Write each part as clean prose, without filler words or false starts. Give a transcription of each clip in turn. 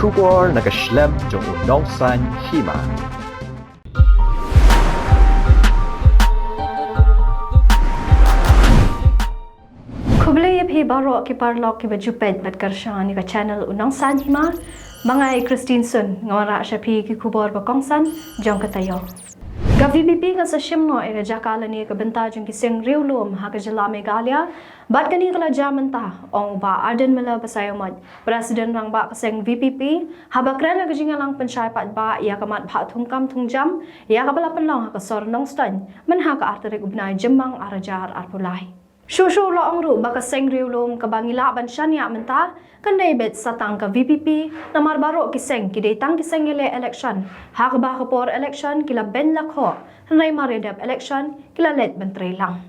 Kubor nakaslem jong unongsan hima. Kublay phi baro ki parlok ki bajupet bat karshan ka channel unongsan hima mangai Christinson ngora shapi ki kubor ba kongsan jong katayo. Ka VPP nga sa shimno e jakala ni ka benta jong ki sing riulum ha ka jala Meghalaya bat kani kala jamanta ong ba Arden mala basayomat President rang ba ka sing VPP habakran nga jinga lang pansay pat ba ya kamat ba thungkam thungjam ya ka bala panlong ha ka sornong stan man ha ka arterik ubnay jemang arajar arpulay. Shushu lo ang ru baka seng riulum ka bangila ban shanya menta kanday bet satang ka VPP na marbaro kiseng kiday tang kiseng ile election ha ka ba ka por election kila ben lakho hanay maredab election kila let bantray lang.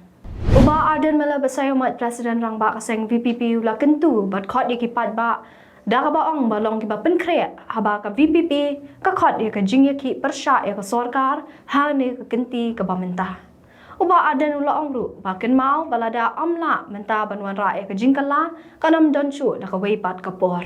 Uba Arden mala basayomat President rang ba kaseng VPP ula kentu bat khot ikipad ba da ka ba ong balong kiba penkre haba ka VPP ka khot ka jingya ki persya ka sorkar ha ne ka kenti ka bamenta. Uba Arden ula ong ru bakin mau balada amla menta banwan rae ka jingkala kanam donchu na ka weipat ka por.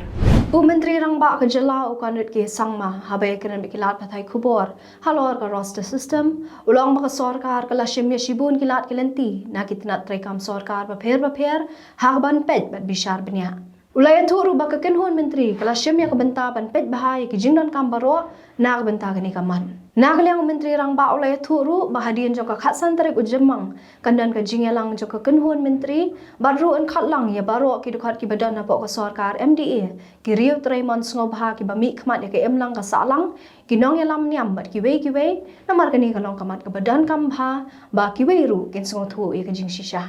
Bu menteri rang ba ka jala u kanut ki sangma habay kanan bikilat patay kubor halor ka roster system ulong maka sorkar kala shimya shibun kilat kilenti na kitinat trekam sorkar bapher hagban pet bat bishar bnya. Ulaya turu baka kenhon menteri kala shimya ka benta ban pet bahay ki jingdon kambaro na ka benta kani kaman. Nagaliang menteri rang ba ulay turu bahadian jok ka khatsan tarik ujemang kandan ka jingelang jok ka kenhun menteri badru an khatlang ya baro ki dukhat ki badan na po ka sorkar MDA ki riu Raymond ngobha ki bami khmat ya ke emlang ka salang ki nong yalam niam bat ki wei na markani ka long kamat ka badan kambha ba ki wei ru ken thu ya ka jing shisha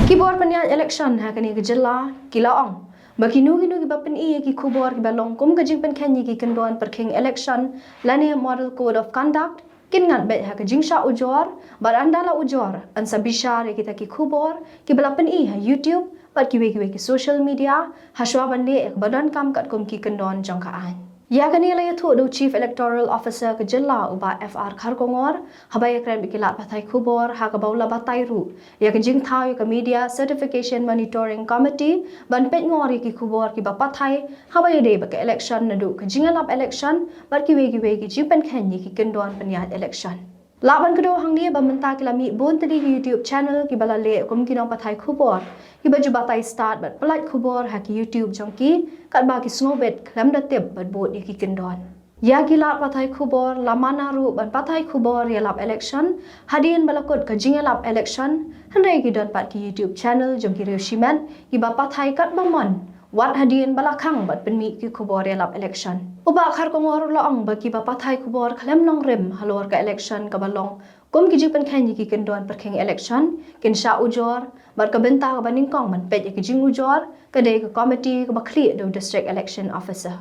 ki bor panyat election ha kani ka jilla ki laong Bakinu ki bapen iya ki kubor ki balong kum kajing pen kenyi ki kenduan per king election lani model code of conduct kin ngat bet ha kajing sha ujor bar andala ujor an sabishar kita ki kubor ki balapen i ha YouTube bat ki ki social media ha shwa bande ek badan kam kat kum ki kenduan jangkaan ya kani la yathu do chief electoral officer ka jilla uba FR kharkongor habay kran bikilat pathay kubor ha ka baula batay ru ya kajing thau ka media certification monitoring committee ban pet ngori ki kubor ki bapathay habay de ba ka election na du kajing alap election bar ki ki jipen khenyi ki kendon panyat election laban kedo hang ni bamenta kilami bon tadi YouTube channel ki balale kum kinong pathay kubor ki baju batay start bat pelat kubor ha ki YouTube jongki kat ba ki snowbet klam da tip bat bot ki kendon ya gilat patay kubor lamana ru ban patay kubor ya lap election hadian balakot ka jingalap election handai ki don pat ki YouTube channel jongki reu shiman ki ba patay kat mamon wat hadian balakang bat penmi ki kubor ya lap election uba khar kongor laong ba ki ba patay kubor klam nong rem halor ka election ka balong kum ki jipen khanyi ki kendon per kheng election kin sha ujor bat ka benta ka baning kong man pet ki jing ujor ka de ka committee ka bakli do district election officer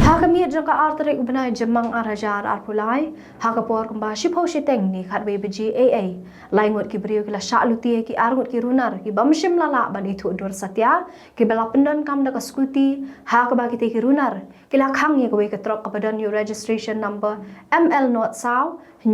ha kami jong ka arterik ubnai jemang arajar arpulai ha ka por kamba shipho shiteng ni khatwe bji AA laingot ki brio ki la sha luti ki argot ki runar ki bamshim lala bani thu dur satya ki bala pendon kam da ka skuti ha ka ba ki te ki runar ki la khang ye ka we ka trok ka badan your registration number ML not saw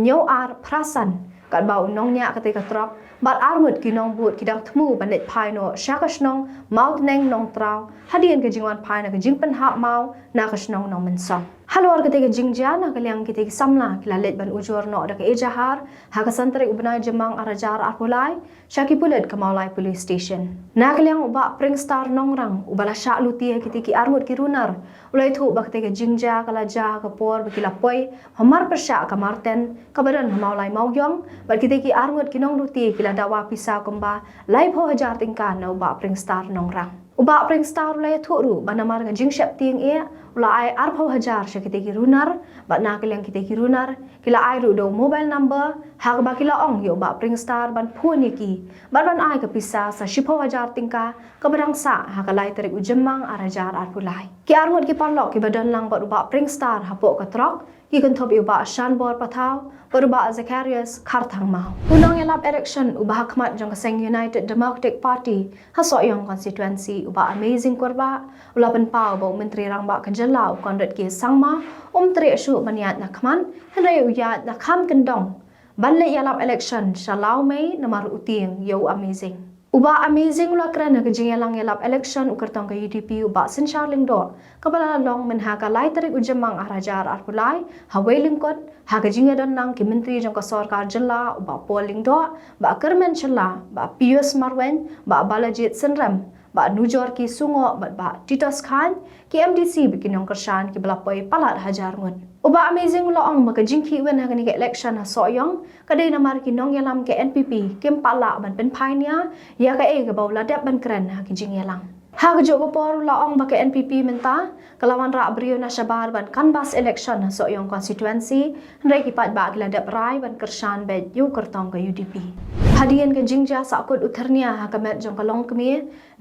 nyo ar prasan kat bau nong nya ka te ka trok bat armut ki nong but ki dang thmu banet phai no shakash nong maut neng nong trau hadian ke jingwan phai na ke jing pen ha mau na ka snong nong men som halor ke te ke jingja na ka liang ki te samla ki la let ban ujor no da ke ejahar ha ka santre ubnai jemang arajar apulai shaki pulet ka maulai police station na ka liang uba pring star nong rang ubala sha luti ki te ki armut ki runar ulai thu bak te ke jingja kala ja ka por ki la poi hamar persha ka marten ka badan maulai maugyong bar ki te ki armut ki nong luti ki la dawa pisa kumba lai pho hajar tingka na uba pring star nong rang uba pring star ulai thu ru banamar ka jing shap ting e ulai ar pho hajar shakite ki runar ba na ka liang ki te ki runar kila ai ru do mobile number ha ba kila ong yo ba pring star ban phu ni ki ban ai ka pisa sa shipho hajar tingka ka barang sa ha ka lai tarik ujemang arajar arpulai ki armut ki parlok ki badan lang ba uba pring star hapo ka trok ki kan thop uba shan bor pathau uba Zacharias kharthang mau punong elap election uba hakmat jong kaseng United Democratic Party hasoyong constituency uba amazing korba ulapan pau ba menteri rang ba kajala kondat ki sangma tre shu maniat na kman hanai uyat na kham kendong ban le yalap election shalau mei namar utieng yo amazing Uba amazing lo kerana kejing yalang yalap election ukertong ke UDP uba sin Charling do kabala long menhaga lai tarik ujamang arajar arpulai hawai lingkot ha kejing dan nang ki menteri jong ka sarkar jilla uba polling do ba kermen challa ba Pius Marwen ba Balajit Senram ba Nujor ki sungo ba Titus Khan ki MDC bikin yong kershan ki belapoi palat hajar ngun uba amazing lo ong maka jingki wen ha ke election ha soyong kadai namar ki nong yalam ke NPP kem pala ban pen painia ya ka e ga bawla dap ban kran ha ki jing yalang ha ga jo ko por lo ong ba ke NPP menta kalawan ra brio na shabar ban canvas election ha soyong constituency ndai ki pat ba gila dap rai ban kershan be yu kertong ke UDP hadian ke jingja sakut uthernia ha kamet jong kalong kemi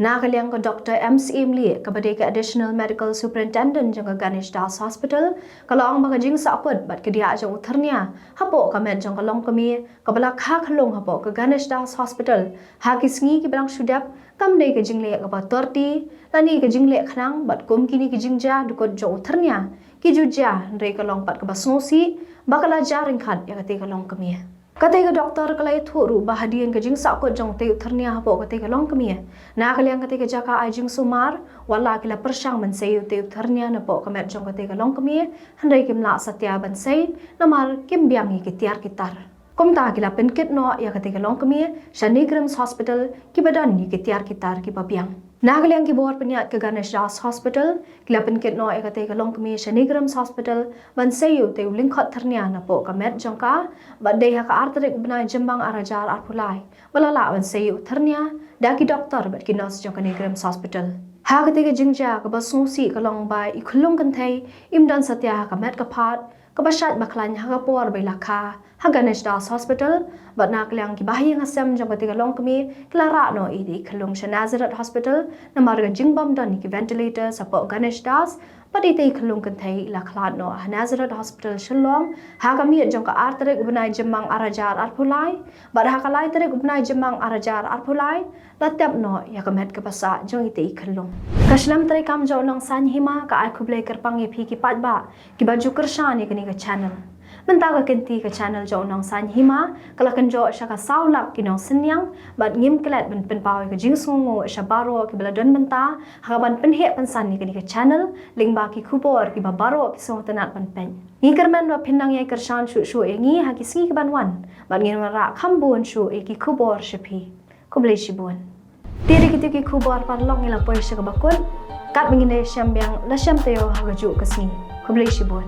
na kaliang ko Dr. MC Imli kabade ke additional medical superintendent jong ka Ganesh Das Hospital kalong ba jing sakut bat ke dia jong uthernia hapo kamet jong kalong kemi kabala kha khalong hapo ke Ganesh Das Hospital ha kisngi ki belang sudap kam dei ke jingle ka ba torti lani ke jingle khnang bat kum kini ke jingja dukot jong uthernia ki juja ndrei kalong pat ka ba snosi bakala jaring khat ya kate kalong kemi Katai ke doktor kalai thuru bahadian ke jing sakut jong te uthernia hapo katai ke long kemia na kaliang katai ke jaka ajing sumar wala kila persang mensei te uthernia na po kamet jong katai ke long kemia handai kimla satya bansei namar kim biangi ke tiar kitar komta kila penkit no ya katai ke long kemia Shanigrams Hospital ki badan ni ke tiar kitar ki pabiang Nagaliang ki bor peniat ke Ganesh Das Hospital kila penkit no ya katai ke long kemia Shanigrams Hospital bansei te lingkot thernia na po kamet jong ka badai ha ka arterik benai jembang arajar arpulai balala bansei uthernia daki doktor bat ki nurse jong Shanigrams Hospital ha katai ke jingja ka basungsi ka long bai ikhulung kan thai imdan satya ha kamet ka phat kabashat baklan ha ka por bai lakha ha Ganesh Das Hospital bat nak liang ki bahiyang asam jong katika long kami klara no idi khalung Nazareth Hospital na marga jingbam dan ki ventilator support Ganesh Das pati tei khalung kan thai la khlat no Nazareth Hospital Shillong ha kami jong ka arterik ubnai jemang arajar arpulai bat ha kalai terik ubnai jemang arajar arpulai latap no ya kamet ka pasa jong itei khalung kaslam trai kam jo long san hima ka ai khublai kerpang ye phi ki patba ki baju kershan ye kani ka channel Mentaga kenti ke channel jo nong san hima kala kan jo sha ka saulap ki nong senyang bat ngim klet ben pen pawi ke jing sungu sha baro ki beladon menta ha ban pen he pan san ni ke channel ling ba ki khupor ki ba baro ki song tanat pan pen ni kerman wa pindang ye kershan shu shu e ngi ha ki singi ban wan bat ngin ra khambun shu e ki khupor shpi kublai shibun tiri ki khupor par long ila poy sha ka bakun kat mingine syam yang la syam teo ha ga ju ka singi kublai shibun